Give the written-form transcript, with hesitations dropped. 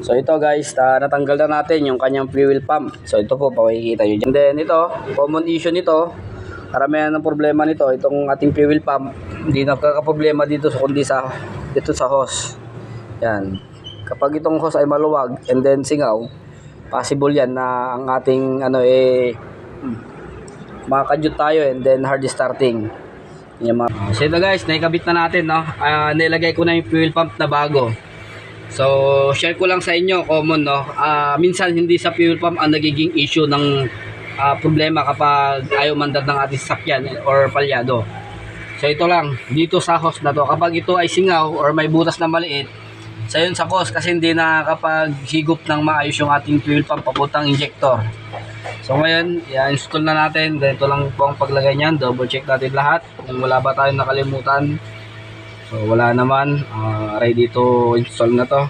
So ito guys, natanggal na natin yung kanyang fuel pump. So ito po, pakikita nyo. And then ito, common issue nito, karamihan ng problema nito, itong ating fuel pump, hindi nakakaproblema dito kundi dito sa hose. Yan. Kapag itong hose ay maluwag and then singaw, possible yan na ang ating makadyot tayo and then hard starting. So ito guys, naikabit na natin, no? Nilagay ko na yung fuel pump na bago. So share ko lang sa inyo, common, no? Minsan hindi sa fuel pump ang nagiging issue ng problema kapag ayaw mandar ng ating sasakyan or palyado. So ito lang, dito sa hose na to, kapag ito ay singaw or may butas na maliit, sa yun sa hose kasi hindi na kapag higop ng maayos yung ating fuel pump papuntang injector. So ngayon, i-install na natin. Ganito lang po ang paglagay niyan. Double check natin lahat kung wala ba tayong nakalimutan. So wala naman, ready to install na to.